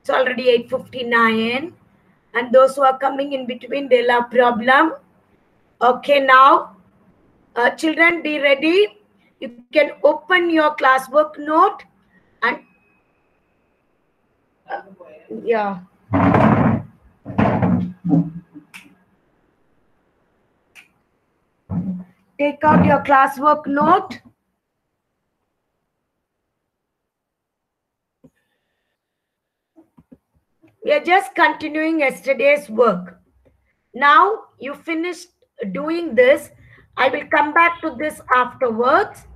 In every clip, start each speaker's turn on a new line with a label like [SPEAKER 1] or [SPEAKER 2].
[SPEAKER 1] It's already 8:59. And those who are coming in between, they'll have problem. Okay, now, children, be ready. You can open your classwork note and yeah. Take out your classwork note. We are just continuing yesterday's work. Now you finished doing this. I will come back to this afterwards.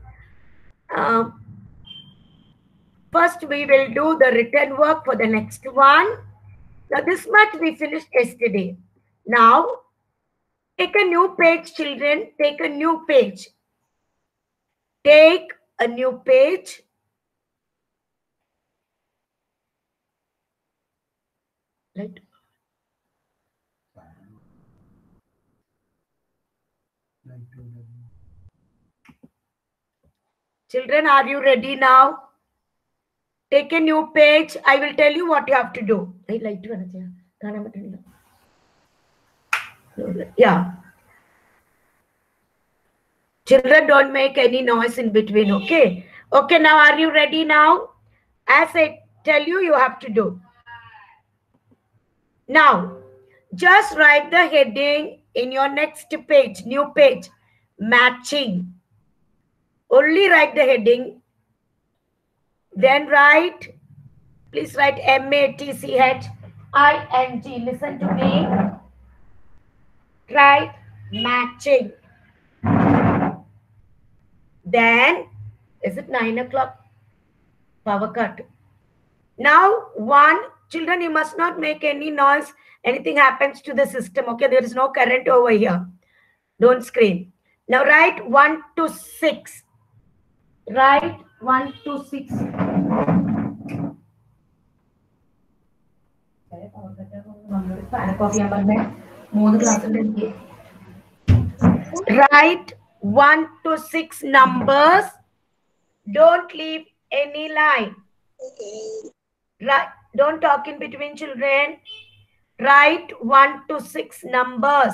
[SPEAKER 1] First, we will do the written work for the next one. Now, this much we finished yesterday. Now, take a new page, children. Take a new page. Take a new page. Right. Children, are you ready now? Take a new page. I will tell you what you have to do. Yeah. Children, don't make any noise in between, okay? Okay, now are you ready now? As I tell you, you have to do. Now, just write the heading in your next page, new page, matching. Only write the heading. Then write, please write MATCHING. Listen to me. Write matching. Then, is it 9 o'clock? Power cut. Now, children, you must not make any noise. Anything happens to the system, okay? There is no current over here. Don't scream. Now, write 1 to 6. Write 1 to 6. Write 1 to 6 numbers. Don't leave any line. Right. Don't talk in between, children. Write 1 to 6 numbers.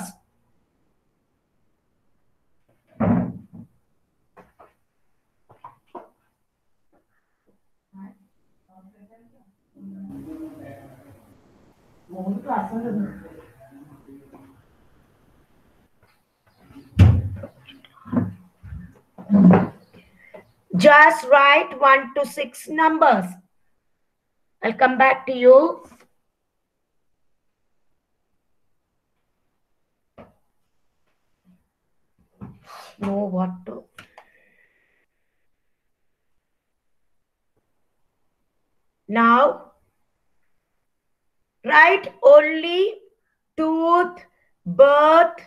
[SPEAKER 1] Just write 1 to 6 numbers. I'll come back to you. Know what to. Now, write only tooth, birth,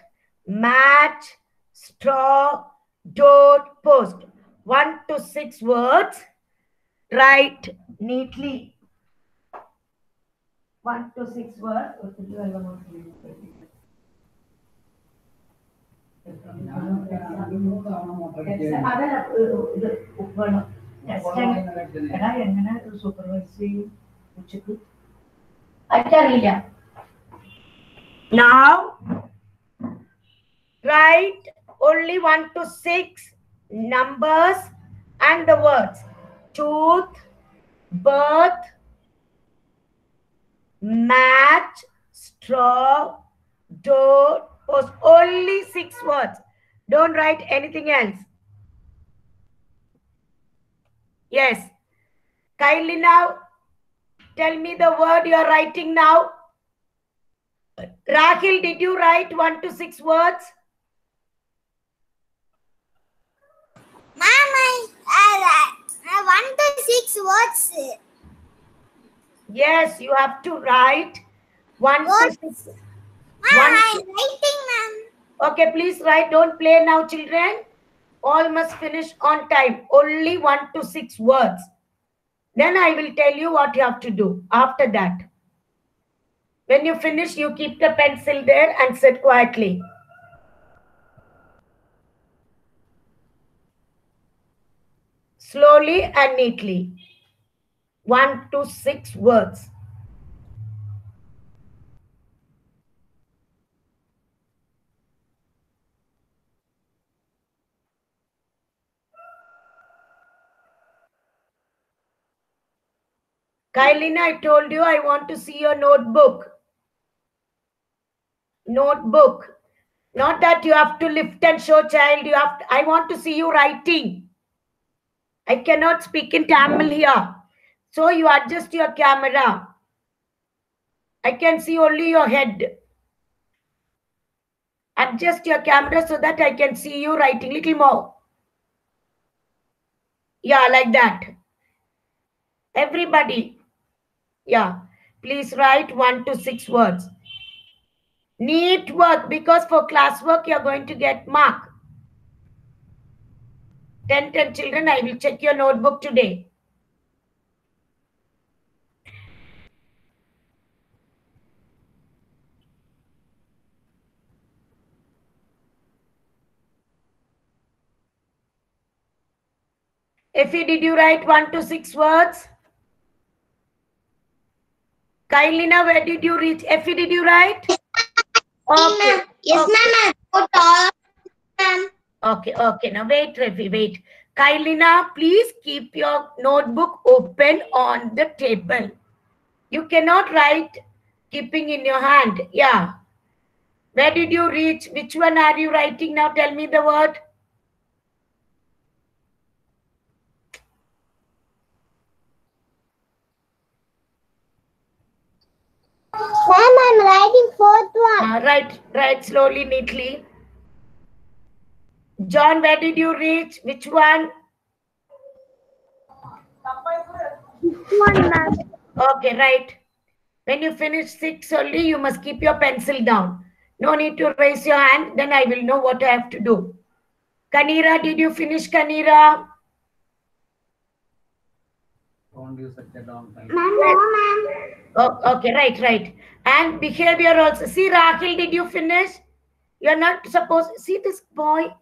[SPEAKER 1] match, straw, door, post. 1 to 6 words. Write neatly. 1 to 6 words. Now, write only 1 to 6 numbers and the words tooth, birth, match, straw, door, post. Only 6 words. Don't write anything else. Yes. Kindly now tell me the word you are writing now. Rahil, did you write 1 to 6 words?
[SPEAKER 2] Ma'am, I 1 to 6 words.
[SPEAKER 1] Yes, you have to write 1 to 6.
[SPEAKER 2] Ma'am, I'm writing, ma'am.
[SPEAKER 1] Okay, please write. Don't play now, children. All must finish on time. Only 1 to 6 words. Then I will tell you what you have to do after that. When you finish, you keep the pencil there and sit quietly. Slowly and neatly. 1 to 6 words. Kylina, I told you I want to see your notebook. Notebook. Not that you have to lift and show, child. You have to, I want to see you writing. I cannot speak in Tamil here. So you adjust your camera. I can see only your head. Adjust your camera so that I can see you writing little more. Yeah, like that. Everybody. Yeah. Please write 1 to 6 words. Neat work, because for classwork you're going to get mark. 10 children, I will check your notebook today. Effie, did you write 1 to 6 words? Kylina, where did you reach? Effie, did you write? Okay.
[SPEAKER 2] Yes, ma'am. I wrote all of them.
[SPEAKER 1] Okay. Now wait, Effie, wait. Kylina, please keep your notebook open on the table. You cannot write keeping in your hand. Yeah. Where did you reach? Which one are you writing now? Tell me the word.
[SPEAKER 2] Ma'am, I'm writing fourth one.
[SPEAKER 1] Write slowly, neatly. John, where did you reach? Which one?
[SPEAKER 2] One, ma'am.
[SPEAKER 1] Okay, right. When you finish 6 only, you must keep your pencil down. No need to raise your hand, then I will know what I have to do. Kanira, did you finish, Kanira?
[SPEAKER 3] Don't use such a long time.
[SPEAKER 2] Ma'am, no, ma'am.
[SPEAKER 1] Oh, okay, right. And behavior also. See, Rahil, did you finish? You're not supposed. See this boy.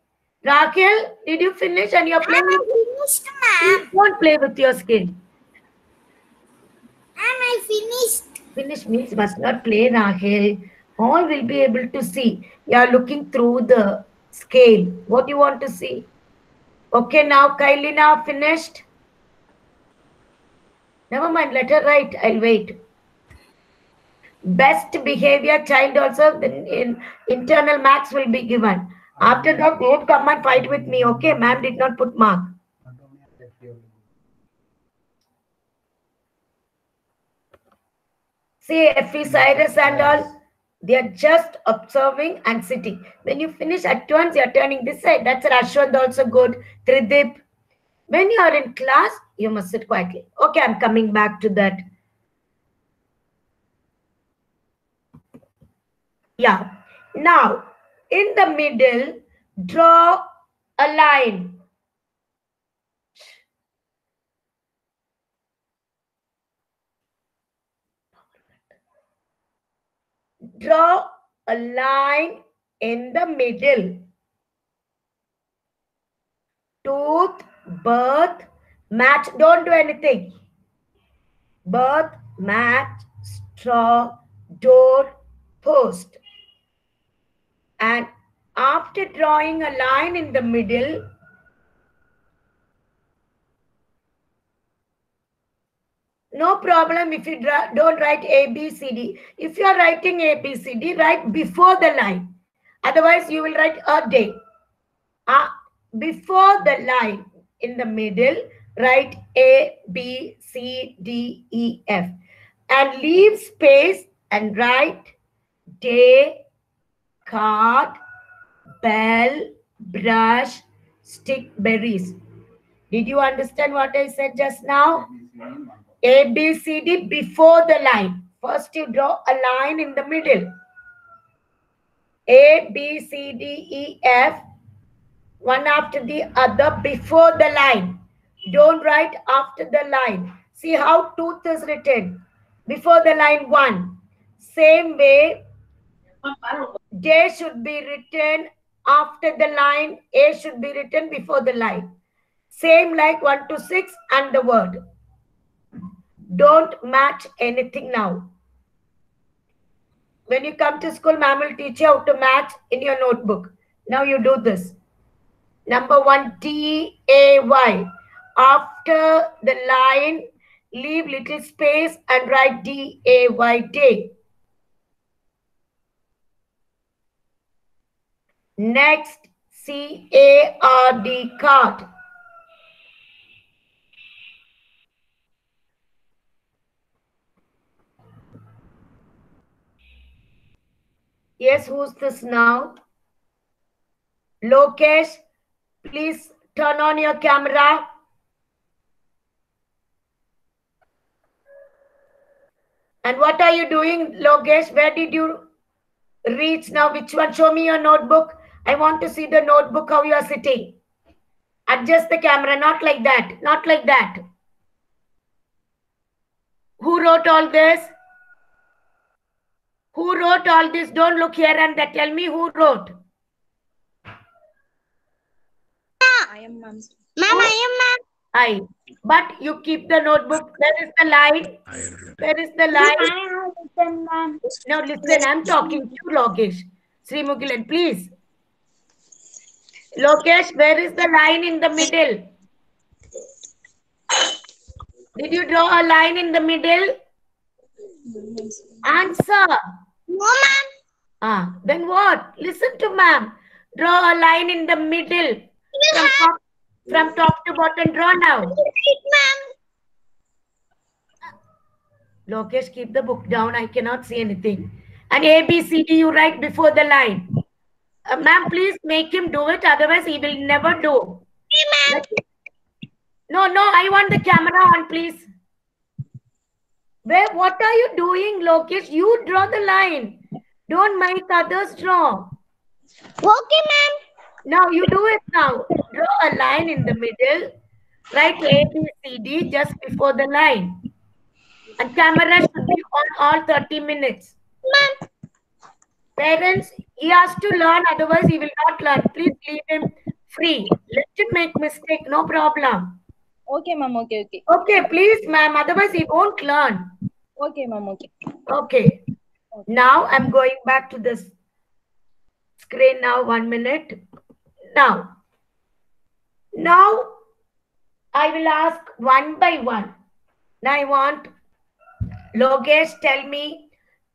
[SPEAKER 1] Rahil, did you finish? And you're playing.
[SPEAKER 2] I finished, ma'am.
[SPEAKER 1] Don't play with your skin.
[SPEAKER 2] Ma'am, I finished.
[SPEAKER 1] Finish means must not play, Rahil. All will be able to see. You are looking through the scale. What do you want to see? Okay, now Kylina finished. Never mind, let her write. I'll wait. Best behavior child also in internal marks will be given. After that, don't come and fight with me. Okay, ma'am did not put mark. See, Effie, Cyrus and all, they are just observing and sitting. When you finish at once, you are turning this side. That's Rashwant also good. Tridip. When you are in class, you must sit quietly. Okay, I'm coming back to that. Yeah. Now, in the middle, draw a line. Draw a line in the middle. Tooth, birth, match. Don't do anything. Birth, match, straw, door, post. And after drawing a line in the middle, no problem if you don't write A, B, C, D. If you are writing A, B, C, D, write before the line. Otherwise, you will write a day. Before the line in the middle, write A, B, C, D, E, F. And leave space and write day, card, bell, brush, stick, berries. Did you understand what I said just now? A, B, C, D before the line. First you draw a line in the middle. A, B, C, D, E, F. One after the other before the line. Don't write after the line. See how tooth is written. Before the line 1. Same way, day should be written after the line. A should be written before the line. Same like 1 to 6 and the word. Don't match anything now. When you come to school, ma'am will teach you how to match in your notebook. Now you do this. Number 1, T-A-Y. After the line, leave little space and write D-A-Y, day. Next, C-A-R-D, card. Yes, who's this now? Lokesh, please turn on your camera. And what are you doing, Lokesh? Where did you reach now? Which one? Show me your notebook. I want to see the notebook, how you are sitting. Adjust the camera, not like that. Not like that. Who wrote all this? Who wrote all this? Don't look here and tell me who wrote.
[SPEAKER 4] I am ma'am.
[SPEAKER 2] Ma'am, I am ma'am.
[SPEAKER 1] I. But you keep the notebook. Where is the line? Where is the line? Now listen, I'm talking to Lokesh. Sri Mugilan, please. Lokesh, where is the line in the middle? Did you draw a line in the middle? Answer.
[SPEAKER 2] No, ma'am.
[SPEAKER 1] Then what? Listen to ma'am. Draw a line in the middle. From top to bottom, draw now.
[SPEAKER 2] Right, ma'am.
[SPEAKER 1] Lokesh, keep the book down. I cannot see anything. And A, B, C, D, you write before the line. Ma'am, please make him do it. Otherwise, he will never do.
[SPEAKER 2] Okay, ma'am.
[SPEAKER 1] No, I want the camera on, please. What are you doing, Lokesh? You draw the line. Don't make others draw.
[SPEAKER 2] Okay, ma'am.
[SPEAKER 1] Now you do it now. Draw a line in the middle. Write A, B, C, D just before the line. And camera should be on all 30 minutes.
[SPEAKER 2] Ma'am.
[SPEAKER 1] Parents, he has to learn, otherwise he will not learn. Please leave him free. Let him make mistake, no problem.
[SPEAKER 4] Okay, ma'am. Okay.
[SPEAKER 1] Okay, please, ma'am. Otherwise he won't learn.
[SPEAKER 4] Okay, ma'am. Okay.
[SPEAKER 1] Okay. Now I'm going back to this screen now. 1 minute. Now I will ask one by one. Now I want Lokesh, tell me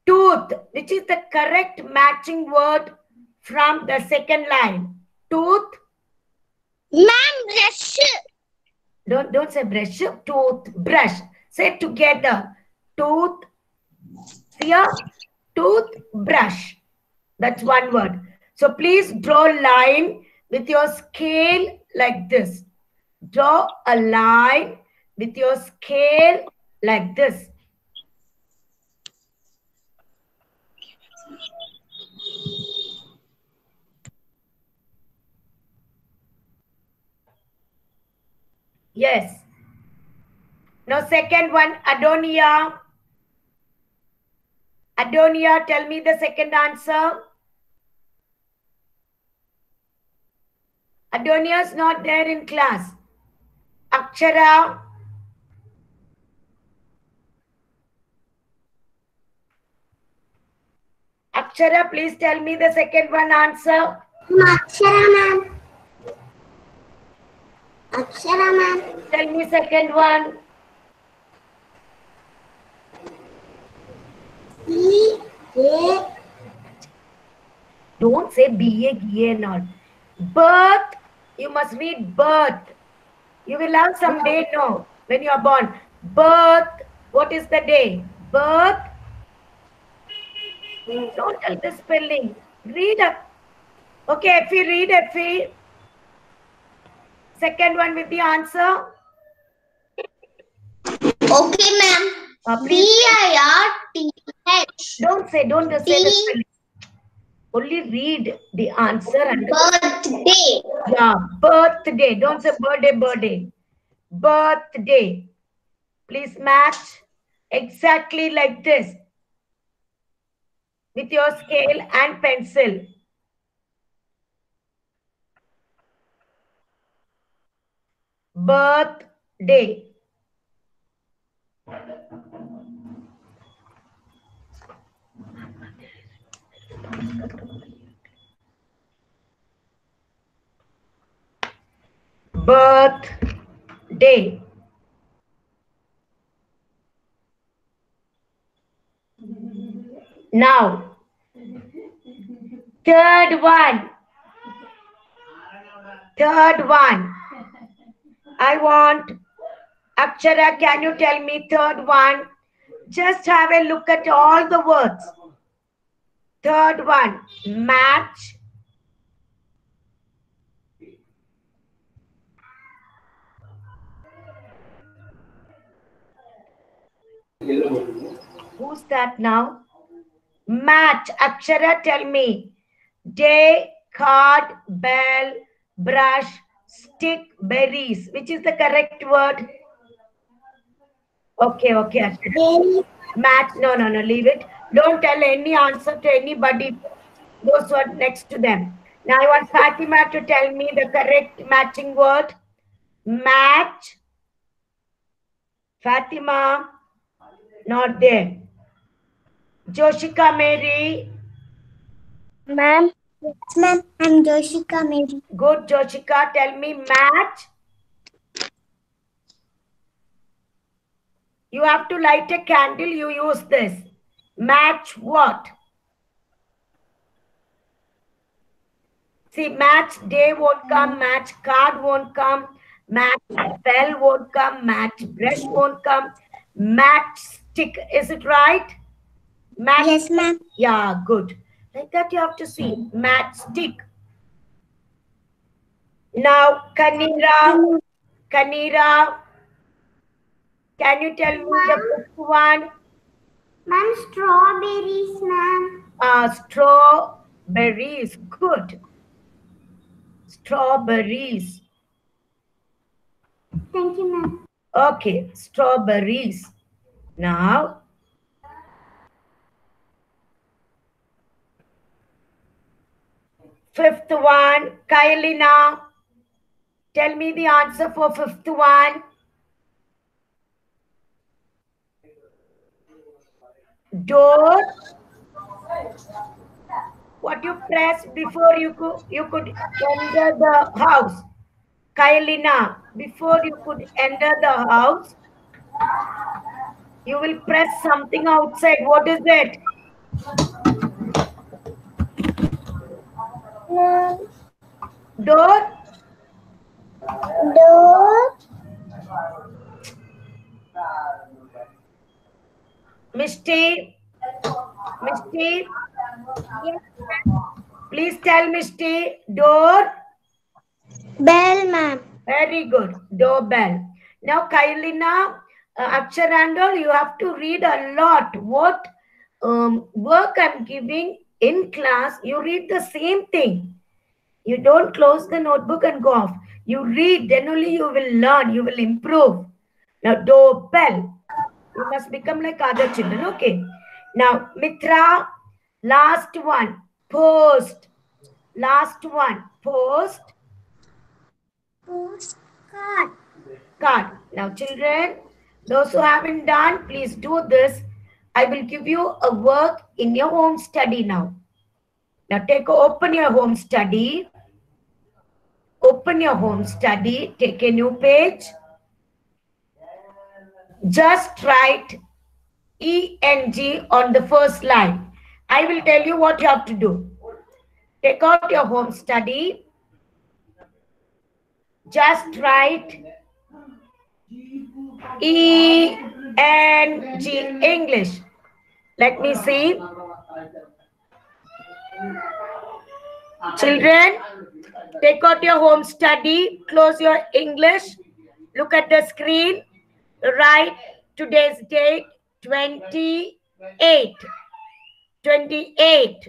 [SPEAKER 1] tooth, which is the correct matching word from the second line. Tooth.
[SPEAKER 2] Ma'am, brush.
[SPEAKER 1] Don't say brush. Tooth, brush. Say together. Tooth. Here. Tooth, brush. That's one word. So please draw a line with your scale like this. Draw a line with your scale like this. Yes. Now second one, Adonia. Adonia, tell me the second answer. Adonia is not there in class. Akshara. Akshara, please tell me the second one answer.
[SPEAKER 2] Akshara, ma'am. Akshara, ma'am.
[SPEAKER 1] Tell me second one.
[SPEAKER 2] B-A.
[SPEAKER 1] Don't say B-A, not. Birth, you must read birth. You will have some day, no, when you are born. Birth, what is the day? Birth. Don't tell the spelling. Read up. Okay, Effie, read Effie. Second one with the answer.
[SPEAKER 2] Okay, ma'am. B-I-R-T-H.
[SPEAKER 1] Don't say the spelling. Only read the answer. And
[SPEAKER 2] Birthday.
[SPEAKER 1] yeah, birthday. Don't say birthday. Birthday. Please match exactly like this with your scale and pencil. Birthday. Birthday. Now, third one. Third one. I want Akshara, can you tell me third one? Just have a look at all the words. Third one, match. Who's that now? Match. Akshara, tell me. Day, card, bell, brush, stick, berries. Which is the correct word? Okay, Akshara. Match. No, leave it. Don't tell any answer to anybody. Those who are next to them. Now I want Fatima to tell me the correct matching word. Match. Fatima. Not there. Joshika Mary.
[SPEAKER 2] Ma'am. Yes, ma'am. I'm Joshika Mary.
[SPEAKER 1] Good, Joshika. Tell me match. You have to light a candle. You use this. Match what? See, match day won't come. Match card won't come. Match bell won't come. Match brush won't come. Match stick. Is it right? Match.
[SPEAKER 2] Yes, ma'am.
[SPEAKER 1] Yeah, good. Like that you have to see. Matchstick. Now, Kanira. Kanira. Can you tell me the first one?
[SPEAKER 2] Ma'am, strawberries, ma'am.
[SPEAKER 1] Strawberries. Good. Strawberries.
[SPEAKER 2] Thank you, ma'am.
[SPEAKER 1] Okay, strawberries. Now, fifth one, Kailina. Tell me the answer for fifth one. Door. What you press before you could enter the house? Kailina, before you could enter the house, you will press something outside. What is it? Door?
[SPEAKER 2] Door.
[SPEAKER 1] Misty? Misty? Yes. Please tell Misty. Door?
[SPEAKER 2] Bell, ma'am.
[SPEAKER 1] Very good. Doorbell. Now, Kailina, Aksharandal, you have to read a lot. What work I'm giving in class, you read the same thing. You don't close the notebook and go off. You read, then only you will learn, you will improve. Now, doorbell. You must become like other children. Okay. Now, Mitra, last one. Post. Last one. Post.
[SPEAKER 2] Postcard.
[SPEAKER 1] Card. Now, children, those who haven't done, please do this. I will give you a work in your home study now. Now, open your home study. Open your home study. Take a new page. Just write ENG on the first line. I will tell you what you have to do. Take out your home study. Just write ENG, English. Let me see. Children, take out your home study. Close your English. Look at the screen. Write today's date, 28. 28.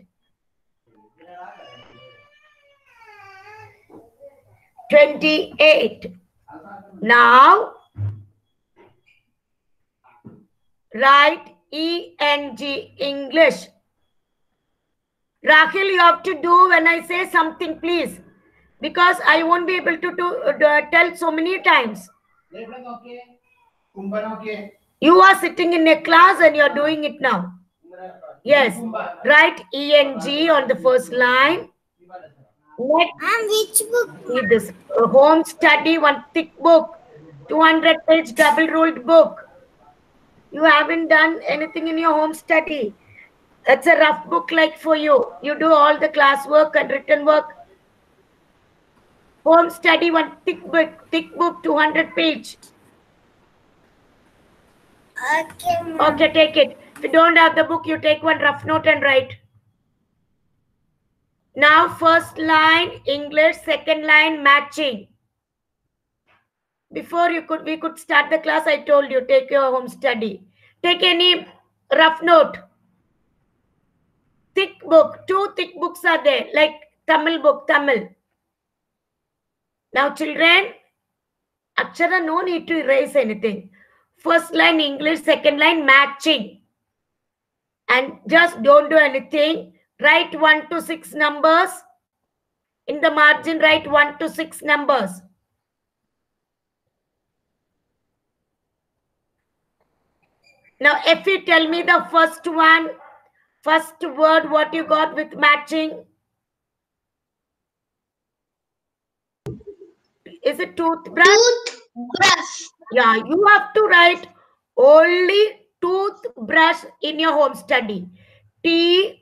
[SPEAKER 1] 28. Now, write ENG, English. Rahil, you have to do when I say something, please. Because I won't be able to tell so many times. You are sitting in a class and you are doing it now. Yes. Write ENG on the first line. Next,
[SPEAKER 2] Which book?
[SPEAKER 1] read this home study, one thick book, 200-page double-ruled book. You haven't done anything in your home study. It's a rough book like for you. You do all the classwork and written work. Home study, one thick book, 200 page.
[SPEAKER 2] Okay, ma'am.
[SPEAKER 1] Okay, take it. If you don't have the book, you take one rough note and write. Now, first line, English, second line, matching. Before we could start the class, I told you, take your home study. Take any rough note. Thick book, 2 thick books are there, like Tamil book, Tamil. Now, children, Akshara, no need to erase anything. First line, English, second line, matching. And just don't do anything. Write 1 to 6 numbers. In the margin, write 1 to 6 numbers. Now, if you tell me the first word, what you got with matching? Is it toothbrush?
[SPEAKER 2] Toothbrush.
[SPEAKER 1] Yeah, you have to write only toothbrush in your home study. TOOTHBRUSH.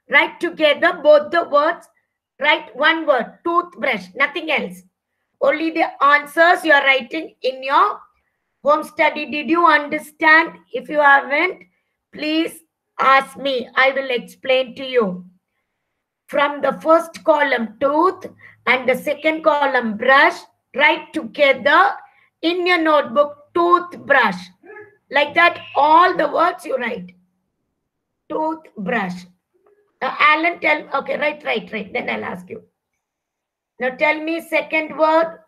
[SPEAKER 1] Write together both the words. Write one word, toothbrush, nothing else. Only the answers you are writing in your home study. Did you understand? If you haven't, please ask me. I will explain to you. From the first column, tooth, and the second column, brush, write together in your notebook, toothbrush. Like that, all the words you write. Toothbrush. Now, Alan, okay, right. Then I'll ask you. Now, tell me second word.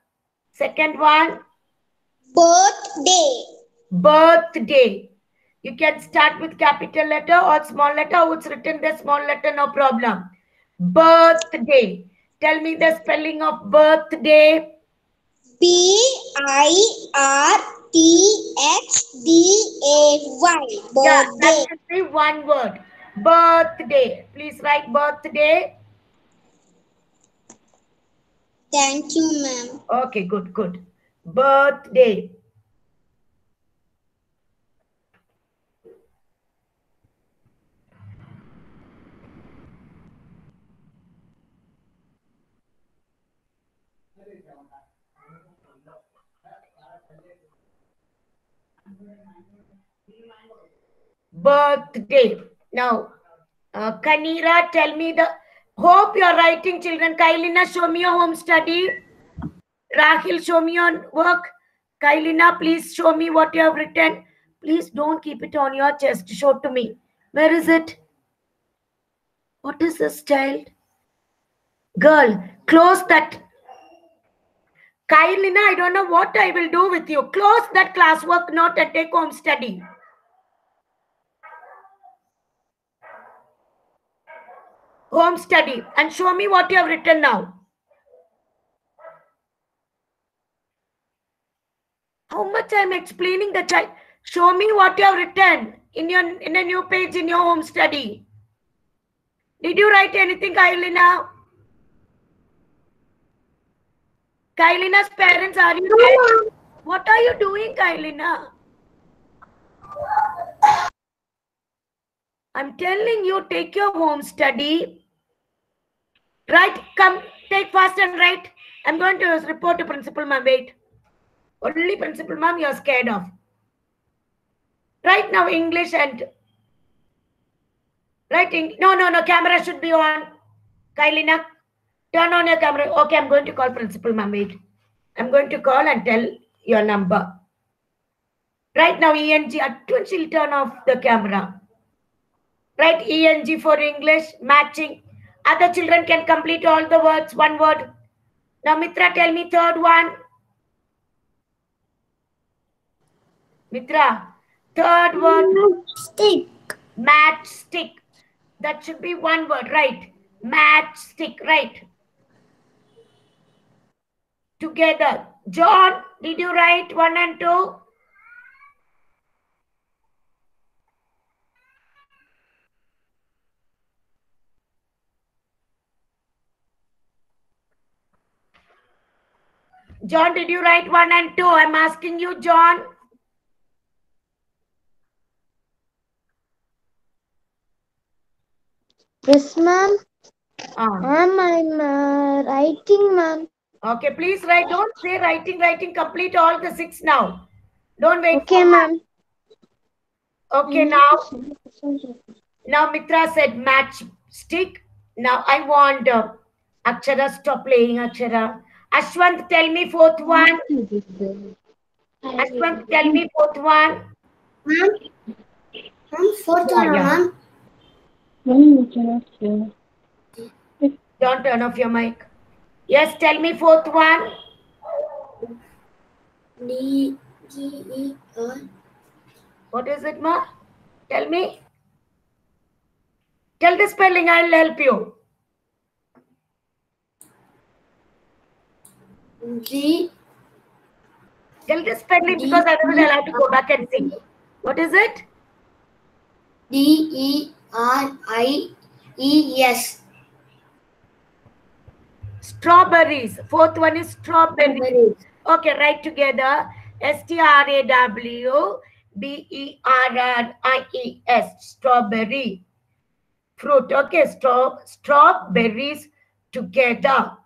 [SPEAKER 1] Second one.
[SPEAKER 2] Birthday.
[SPEAKER 1] Birthday. You can start with capital letter or small letter. Oh, it's written the small letter, no problem. Birthday. Tell me the spelling of birthday.
[SPEAKER 2] BIRTHDAY.
[SPEAKER 1] Yeah,
[SPEAKER 2] Birthday.
[SPEAKER 1] that should be one word. Birthday. Please write birthday.
[SPEAKER 2] Thank you, ma'am.
[SPEAKER 1] Okay, good. Birthday. Birthday. Now, Kanira, tell me the... Hope you are writing, children. Kailina, show me your home study. Rahil, show me your work. Kailina, please show me what you have written. Please don't keep it on your chest. Show to me. Where is it? What is this, child? Girl, close that. Kailina, I don't know what I will do with you. Close that classwork note and take home study. Home study. And show me what you have written now. How much I am explaining the child. Show me what you have written in a new page in your home study. Did you write anything, Kailina? Kailina's parents, are you there? What are you doing, Kailina? I'm telling you, take your home study. Right, come, take fast and write. I'm going to report to principal ma'am. Wait. Only principal ma'am you're scared of. Right now, English and writing. No, camera should be on. Kailina, turn on your camera. Okay, I'm going to call principal ma'am. Wait. I'm going to call and tell your number. Right now, ENG, she'll turn off the camera. Right, ENG for English, matching. Other children can complete all the words, one word. Now, Mitra, tell me third one. Mitra, third word.
[SPEAKER 2] Stick.
[SPEAKER 1] Matchstick. That should be one word, right? Matchstick, right? Together. John, did you write 1 and 2? John, did you write 1 and 2? I'm asking you, John.
[SPEAKER 2] Yes, ma'am.
[SPEAKER 1] Ah.
[SPEAKER 2] Ma'am, I'm writing, ma'am.
[SPEAKER 1] Okay, please write. Don't say writing. Complete all the 6 now. Don't wait
[SPEAKER 2] Okay,
[SPEAKER 1] for
[SPEAKER 2] ma'am.
[SPEAKER 1] Okay, now Mitra said match stick. Now I want Akshara, stop playing Akshara. Ashwant, tell me fourth one. Ashwant, tell me fourth one.
[SPEAKER 2] Ma'am, fourth
[SPEAKER 1] Yeah,
[SPEAKER 2] one,
[SPEAKER 1] yeah.
[SPEAKER 2] ma'am.
[SPEAKER 1] Don't turn off your mic. Yes, tell me fourth one.
[SPEAKER 2] D-G-E-R.
[SPEAKER 1] What is it, ma? Tell me. Tell the spelling, I'll help you.
[SPEAKER 2] G.
[SPEAKER 1] Tell the spelling because otherwise I'll have to go back and sing. What is it?
[SPEAKER 2] D-E-R-I-E-S.
[SPEAKER 1] Strawberries. Fourth one is strawberries. Okay, write together. Strawberries. Strawberry. Fruit. Okay, strawberries together.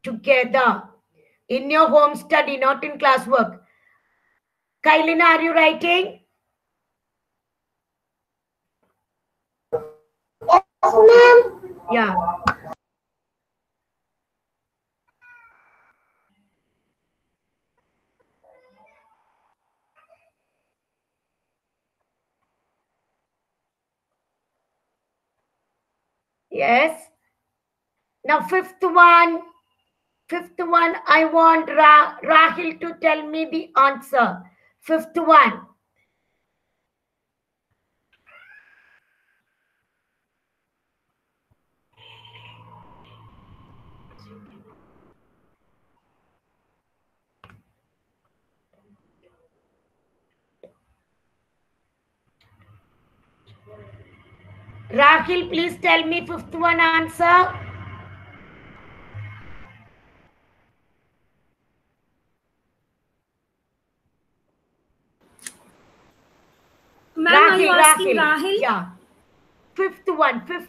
[SPEAKER 1] Together. In your home study, not in classwork. Kailina, are you writing?
[SPEAKER 2] Yes, ma'am.
[SPEAKER 1] Yeah. Yes. Now, fifth one, I want Rahil to tell me the answer. Fifth one. Rahil, please tell me fifth one answer.
[SPEAKER 5] Ma'am, are you asking Rahil?
[SPEAKER 1] Yeah. Fifth one.
[SPEAKER 5] Ma'am,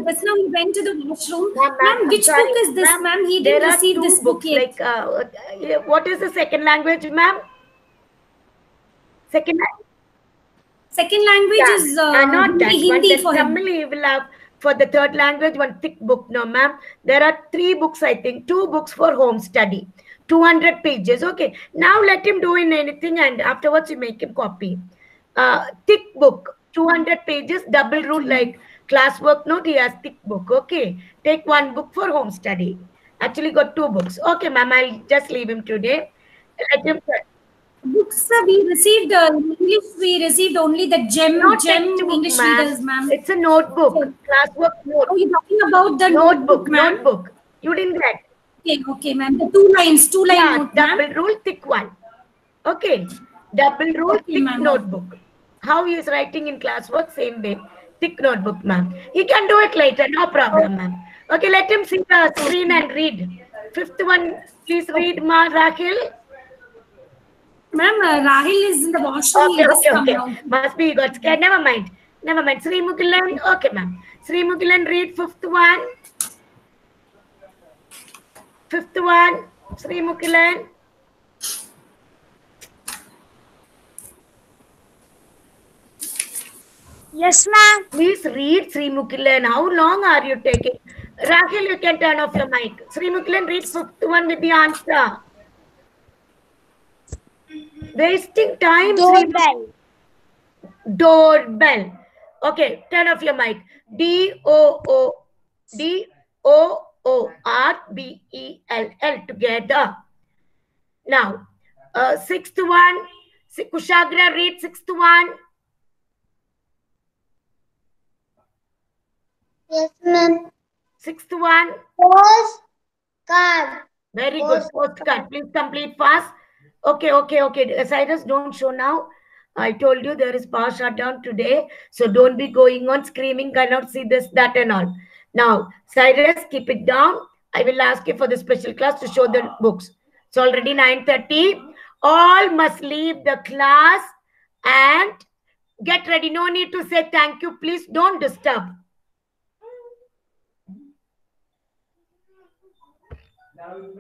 [SPEAKER 5] just now he went to the washroom.
[SPEAKER 1] Ma'am,
[SPEAKER 5] Ma'am, which book is this, ma'am? He didn't receive this book yet.
[SPEAKER 1] Like, what is the second language, ma'am? Second
[SPEAKER 5] language is
[SPEAKER 1] not that
[SPEAKER 5] Hindi
[SPEAKER 1] one.
[SPEAKER 5] for him.
[SPEAKER 1] Tamil he will have for the third language one thick book. No, ma'am. There are 3 books, I think. 2 books for home study. 200 pages. Okay. Now let him do in anything and afterwards you make him copy. Thick book. 200 pages. Double rule like classwork note. He has thick book. Okay. Take 1 book for home study. Actually got 2 books. Okay, ma'am. I'll just leave him today. Let him...
[SPEAKER 5] Books we received English. We received only the gem English readers, ma'am.
[SPEAKER 1] It's a notebook, classwork note.
[SPEAKER 5] Oh, you're talking about the
[SPEAKER 1] notebook,
[SPEAKER 5] ma'am?
[SPEAKER 1] Notebook. You didn't get.
[SPEAKER 5] Okay, ma'am. The 2 lines, 2 line note,
[SPEAKER 1] double rule, thick one. Okay, double rule, thick notebook. How he is writing in classwork, same way. Thick notebook, ma'am. He can do it later, no problem, ma'am. Okay, let him see the screen and read. Fifth one, please read, ma, Rahil.
[SPEAKER 5] Ma'am, Rahil is in the washroom.
[SPEAKER 1] Okay. Must be he got scared. Never mind. Sri Mugilan. Okay, ma'am. Sri Mugilan, read fifth one. Sri Mugilan.
[SPEAKER 2] Yes, ma'am.
[SPEAKER 1] Please read, Sri Mugilan. How long are you taking? Rahil, you can turn off your mic. Sri Mugilan, read fifth one with the answer. Wasting time. Doorbell. Okay, turn off your mic. Doorbell together. Now, sixth one. Kushagra, read sixth one.
[SPEAKER 2] Yes, ma'am.
[SPEAKER 1] Sixth one.
[SPEAKER 2] Postcard.
[SPEAKER 1] Very good. Postcard. Please complete fast. Okay. Cyrus, don't show now. I told you there is power shutdown today. So don't be going on screaming, cannot see this, that and all. Now, Cyrus, keep it down. I will ask you for the special class to show the books. It's already 9:30. All must leave the class and get ready. No need to say thank you. Please don't disturb.
[SPEAKER 3] Now you